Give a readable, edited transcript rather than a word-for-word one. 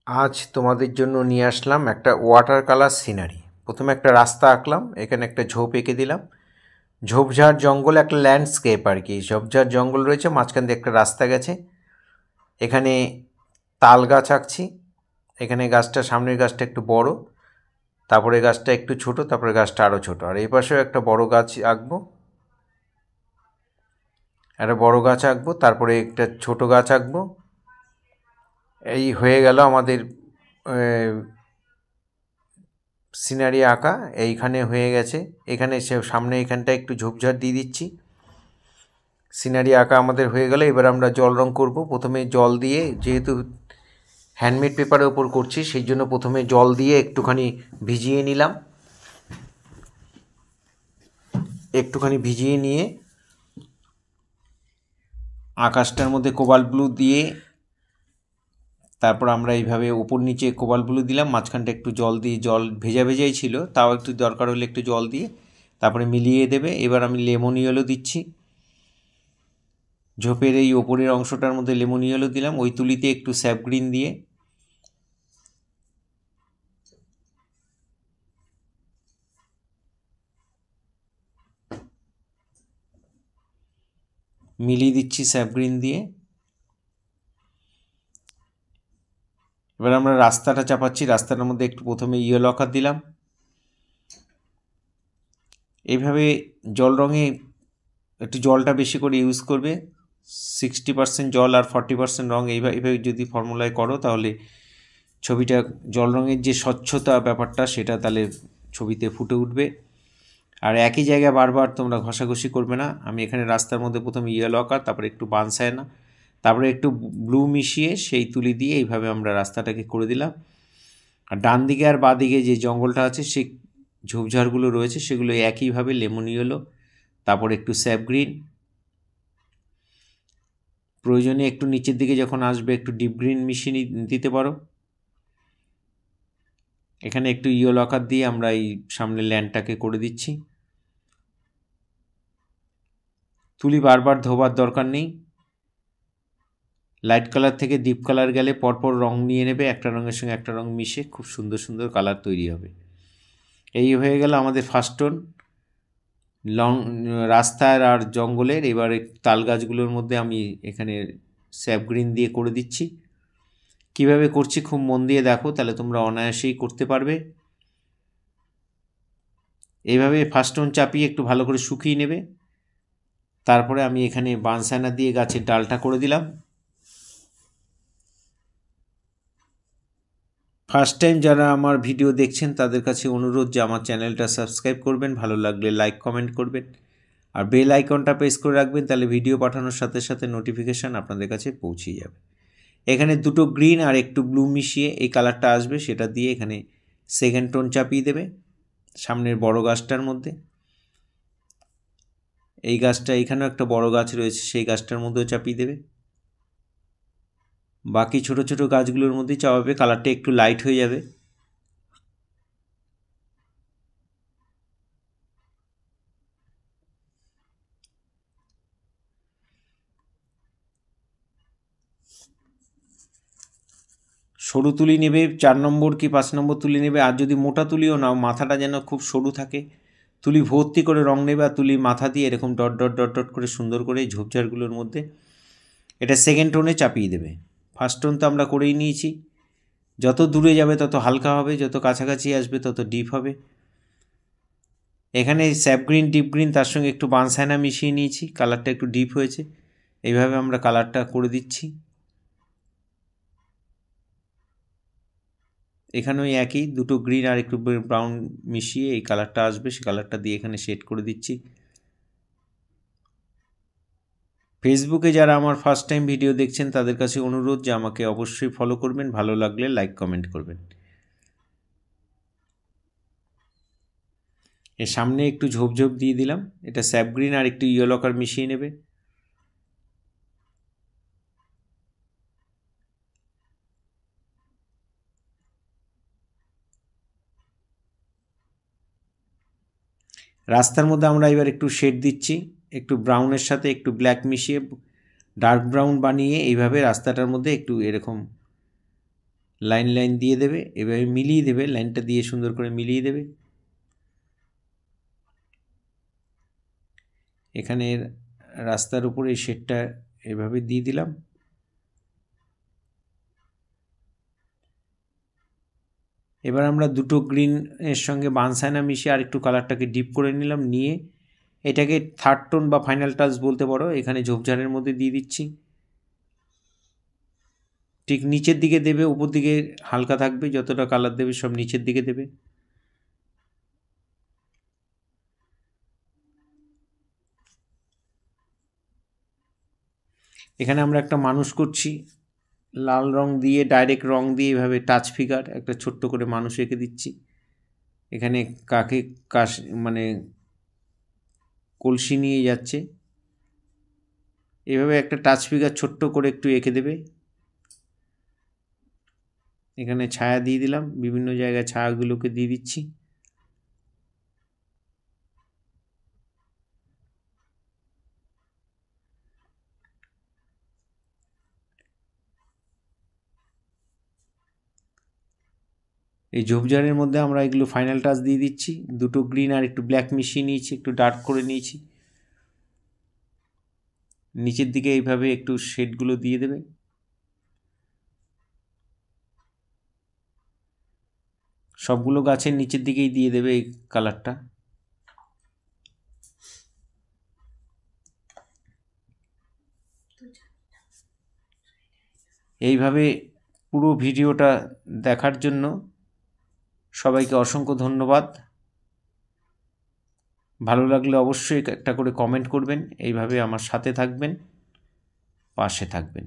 আজ তোমাদের জন্য নিয়ে আসলাম একটা ওয়াটার কালার সিনারি। প্রথমে একটা রাস্তা আঁকলাম, এখানে একটা ঝোপ এঁকে দিলাম। ঝোপঝাড় জঙ্গল, একটা ল্যান্ডস্কেপ আর কি। ঝোপঝাড় জঙ্গল রয়েছে, মাঝখান দিয়ে একটা রাস্তা গেছে। এখানে তাল গাছ আঁকছি। এখানে গাছটা, সামনের গাছটা একটু বড়, তারপরে গাছটা একটু ছোট, তারপরে গাছটা আরও ছোট। আর এই পাশেও একটা বড় গাছ আঁকবো, একটা বড় গাছ আঁকবো, তারপরে একটা ছোট গাছ আঁকবো। এই হয়ে গেল আমাদের সিনারি আঁকা। এইখানে হয়ে গেছে। এখানে সামনে এখানটা একটু ঝোপঝাড় দিয়ে দিচ্ছি। সিনারি আঁকা আমাদের হয়ে গেলে এবার আমরা জল রং করব। প্রথমে জল দিয়ে, যেহেতু হ্যান্ডমেড পেপারের ওপর করছি সেই জন্য প্রথমে জল দিয়ে একটুখানি ভিজিয়ে নিলাম। একটুখানি ভিজিয়ে নিয়ে আকাশটার মধ্যে কোবাল্ট ব্লু দিয়ে, তারপর আমরা এইভাবে উপর নিচে কোবাল্ট ব্লু দিলাম, মাঝখানটা একটু জল দিয়ে, জল ভেজা ভেজাই ছিল, তাও একটু দরকার হলে একটু জল দিয়ে তারপরে মিলিয়ে দেবে। এবার আমি লেমন ইয়েলো দিচ্ছি। ঝোপের এই ওপরের অংশটার মধ্যে লেমন ইয়েলো দিলাম, ওই তুলিতে একটু স্যাপ গ্রিন দিয়ে মিলিয়ে দিচ্ছি, স্যাপ গ্রিন দিয়ে। এবার আমরা রাস্তাটা চাপাচ্ছি। রাস্তাটার মধ্যে একটু প্রথমে ইয়েলো আকার দিলাম। এইভাবে জল রঙে একটু জলটা বেশি করে ইউজ করবে। 60% জল আর 40% রঙ, এইভাবে যদি ফর্মুলায় করো তাহলে ছবিটা, জল রঙের যে স্বচ্ছতা ব্যাপারটা সেটা তাহলে ছবিতে ফুটে উঠবে। আর একই জায়গায় বারবার তোমরা ঘষাঘষি করবে না। আমি এখানে রাস্তার মধ্যে প্রথমে ইয়েলো আকার, তারপরে একটু বানসায়না, তারপরে একটু ব্লু মিশিয়ে সেই তুলি দিয়ে এইভাবে আমরা রাস্তাটাকে করে দিলাম। আর ডান দিকে আর বাঁ দিকে যে জঙ্গলটা আছে, সেই ঝোপঝাড়গুলো রয়েছে, সেগুলো একইভাবে লেমন ইয়েলো, তারপর একটু স্যাপ গ্রিন, প্রয়োজনে একটু নিচের দিকে যখন আসবে একটু ডিপ গ্রিন মিশিয়ে দিতে পারো। এখানে একটু ইয়েলো আকার দিয়ে আমরা এই সামনে ল্যান্ডটাকে করে দিচ্ছি। তুলি বারবার ধোবার দরকার নেই। লাইট কালার থেকে ডিপ কালার গেলে পরপর রং নিয়ে নেবে, একটা রঙের সঙ্গে একটা রং মিশে খুব সুন্দর সুন্দর কালার তৈরি হবে। এই হয়ে গেল আমাদের ফার্স্ট টোন রাস্তার আর জঙ্গলের। এবার তাল গাছগুলোর মধ্যে আমি এখানে স্যাপ গ্রিন দিয়ে করে দিচ্ছি। কিভাবে করছি খুব মন দিয়ে দেখো, তাহলে তোমরা অনায়াসেই করতে পারবে। এইভাবে ফার্স্ট টোন চাপিয়ে একটু ভালো করে শুকিয়ে নেবে। তারপরে আমি এখানে বানসায়না দিয়ে গাছের ডালটা করে দিলাম। ফার্স্ট টাইম যারা আমার ভিডিও দেখছেন তাদের কাছে অনুরোধ যে আমার চ্যানেলটা সাবস্ক্রাইব করবেন, ভালো লাগলে লাইক কমেন্ট করবেন, আর বেল আইকনটা প্রেস করে রাখবেন, তাহলে ভিডিও পাঠানোর সাথে সাথে নোটিফিকেশান আপনাদের কাছে পৌঁছে যাবে। এখানে দুটো গ্রিন আর একটু ব্লু মিশিয়ে এই কালারটা আসবে, সেটা দিয়ে এখানে সেকেন্ড টোন চাপিয়ে দেবে সামনের বড় গাছটার মধ্যে। এই গাছটা, এখানেও একটা বড় গাছ রয়েছে, সেই গাছটার মধ্যেও চাপিয়ে দেবে। বাকি ছোট ছোট গাছগুলোর মধ্যেই চাপাবে, কালারটা একটু লাইট হয়ে যাবে। সরু তুলি নেবে, 4 নম্বর কি 5 নম্বর তুলি নেবে। আর যদি মোটা তুলিও নাও, মাথাটা যেন খুব সরু থাকে। তুলি ভর্তি করে রং নেবে, আর তুলি মাথা দিয়ে এরকম ডট ডট ডট ডট করে সুন্দর করে এই ঝোপঝাড়গুলোর মধ্যে এটা সেকেন্ড টোনে চাপিয়ে দেবে। ফার্স্ট টোন তো আমরা করেই নিয়েছি। যত দূরে যাবে তত হালকা হবে, যত কাছাকাছি আসবে তত ডিপ হবে। এখানে স্যাপ গ্রিন, ডিপ গ্রিন, তার সঙ্গে একটু বানসায়না মিশিয়ে নিয়েছি, কালারটা একটু ডিপ হয়েছে। এইভাবে আমরা কালারটা করে দিচ্ছি। এখানেও একই, দুটো গ্রিন আর একটু ব্রাউন মিশিয়ে এই কালারটা আসবে, সেই কালারটা দিয়ে এখানে শেড করে দিচ্ছি। ফেসবুকে যারা আমার ফার্স্ট টাইম ভিডিও দেখছেন তাদের কাছে অনুরোধ যে আমাকে অবশ্যই ফলো করবেন, ভালো লাগলে লাইক কমেন্ট করবেন। এর সামনে একটু ঝোপঝোপ দিয়ে দিলাম, এটা স্যাপ গ্রিন আর একটু ইয়েলো কালার মিশিয়ে নেবে। রাস্তার মধ্যে আমরা এবার একটু শেড দিচ্ছি, একটু ব্রাউনের সাথে একটু ব্ল্যাক মিশিয়ে ডার্ক ব্রাউন বানিয়ে এইভাবে রাস্তাটার মধ্যে একটু এরকম লাইন লাইন দিয়ে দেবে, এভাবে মিলিয়ে দেবে, লাইনটা দিয়ে সুন্দর করে মিলিয়ে দেবে। এখানে রাস্তার উপরে এই শেডটা এভাবে দিয়ে দিলাম। এবার আমরা দুটো গ্রিন এর সঙ্গে বানসাইনা মিশিয়ে আর একটু কালারটাকে ডিপ করে নিলাম, নিয়ে এটাকে থার্ড টোন বা ফাইনাল টাচ বলতে পারো, এখানে ঝোপঝাড়ের মধ্যে দিয়ে দিচ্ছি। ঠিক নিচের দিকে দেবে, উপর দিকে হালকা থাকবে, যতটা কালার দেবে সব নিচের দিকে দেবে। এখানে আমরা একটা মানুষ করছি, লাল রং দিয়ে, ডাইরেক্ট রং দিয়ে এভাবে টাচ ফিগার একটা ছোট্ট করে মানুষ এঁকে দিচ্ছি। এখানে কাকে মানে কলসি নিয়ে যাচ্ছে, এভাবে একটা টাচ ফিগার ছোট্ট করে একটু এঁকে দেবে। এখানে ছায়া দিয়ে দিলাম, বিভিন্ন জায়গায় ছায়াগুলোকে দিয়ে দিচ্ছি। এই ঝোপঝাড়ের মধ্যে আমরা এগুলো ফাইনাল টাচ দিয়ে দিচ্ছি। দুটো গ্রিন আর একটু ব্ল্যাক মিশিয়ে নিয়েছি, একটু ডার্ক করে নিয়েছি। নিচের দিকে এইভাবে একটু শেডগুলো দিয়ে দেবে। সবগুলো গাছের নিচের দিকেই দিয়ে দেবে এই কালারটা। এইভাবে পুরো ভিডিওটা দেখার জন্য সবাইকে অসংখ্য ধন্যবাদ। ভালো লাগলে অবশ্যই একটা করে কমেন্ট করবেন, এইভাবে আমার সাথে থাকবেন, পাশে থাকবেন।